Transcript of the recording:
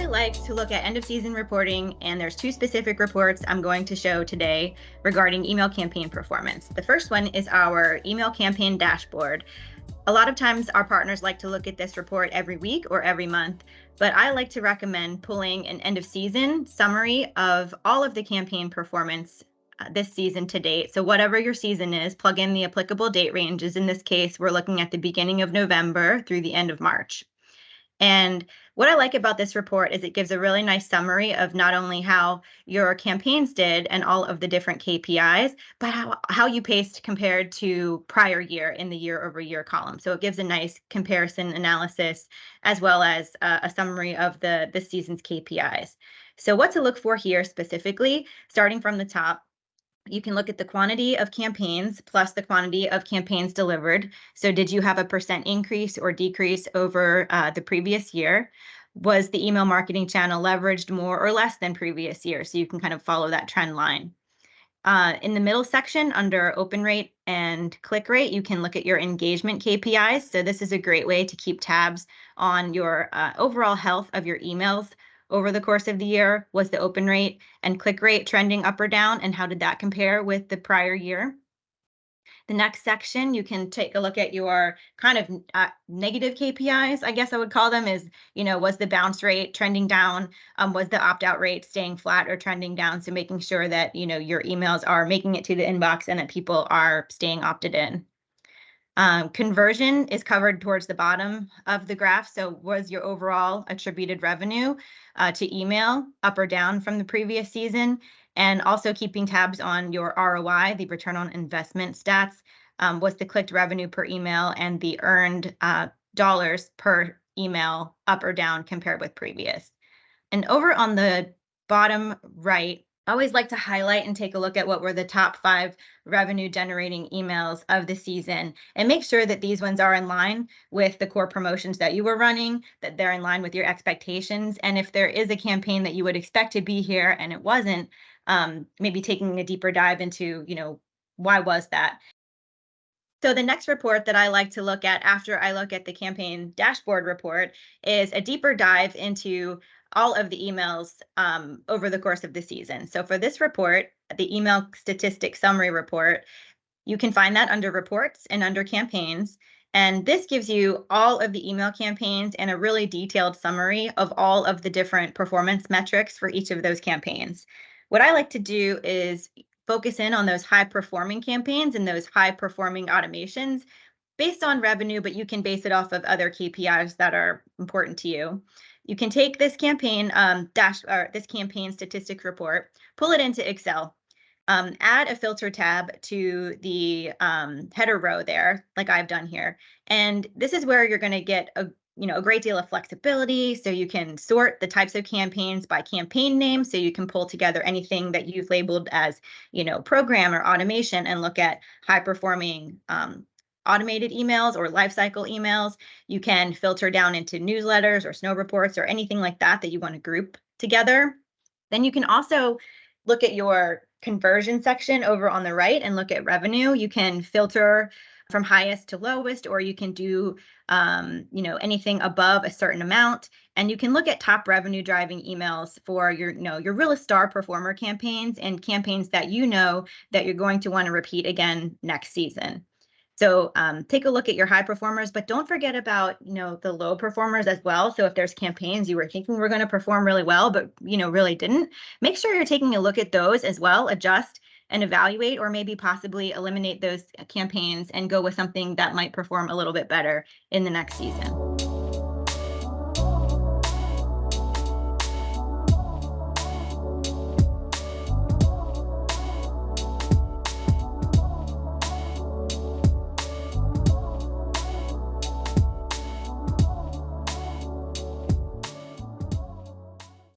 like to look at end of season reporting, and there's two specific reports I'm going to show today regarding email campaign performance. The first one is our email campaign dashboard. A lot of times our partners like to look at this report every week or every month, but I like to recommend pulling an end of season summary of all of the campaign performance this season to date. So whatever your season is, plug in the applicable date ranges. In this case, we're looking at the beginning of November through the end of March. And what I like about this report is it gives a really nice summary of not only how your campaigns did and all of the different KPIs, but how you paced compared to prior year in the year over year column. So it gives a nice comparison analysis as well as a summary of the season's KPIs. So what to look for here specifically, starting from the top, you can look at the quantity of campaigns plus the quantity of campaigns delivered. So did you have a % increase or decrease over the previous year? Was the email marketing channel leveraged more or less than previous year? So you can kind of follow that trend line. In the middle section under open rate and click rate, you can look at your engagement KPIs. So this is a great way to keep tabs on your overall health of your emails over the course of the year. Was the open rate and click rate trending up or down, and how did that compare with the prior year? The next section, you can take a look at your kind of negative KPIs, I guess I would call them, is, was the bounce rate trending down? Was the opt-out rate staying flat or trending down? So making sure that, your emails are making it to the inbox and that people are staying opted in. Conversion is covered towards the bottom of the graph. So was your overall attributed revenue to email up or down from the previous season? And also keeping tabs on your ROI, the return on investment stats. Was the clicked revenue per email and the earned dollars per email up or down compared with previous? And over on the bottom right, I always like to highlight and take a look at what were the top 5 revenue generating emails of the season and make sure that these ones are in line with the core promotions that you were running, that they're in line with your expectations. And if there is a campaign that you would expect to be here and it wasn't, maybe taking a deeper dive into, why was that? So the next report that I like to look at after I look at the campaign dashboard report is a deeper dive into all of the emails over the course of the season. So for this report, the email statistics summary report, you can find that under reports and under campaigns. And this gives you all of the email campaigns and a really detailed summary of all of the different performance metrics for each of those campaigns. What I like to do is focus in on those high performing campaigns and those high performing automations based on revenue, but you can base it off of other KPIs that are important to you. You can take this campaign this campaign statistics report, pull it into Excel, add a filter tab to the header row there, like I've done here. And this is where you're going to get a great deal of flexibility. So you can sort the types of campaigns by campaign name. So you can pull together anything that you've labeled as, program or automation and look at high performing automated emails or lifecycle emails. You can filter down into newsletters or snow reports or anything like that you want to group together. Then you can also look at your conversion section over on the right and look at revenue. You can filter from highest to lowest, or you can do anything above a certain amount. And you can look at top revenue driving emails for your real star performer campaigns and campaigns that that you're going to want to repeat again next season. So take a look at your high performers, but don't forget about, the low performers as well. So if there's campaigns you were thinking were going to perform really well, but, really didn't, make sure you're taking a look at those as well, adjust and evaluate, or maybe possibly eliminate those campaigns and go with something that might perform a little bit better in the next season.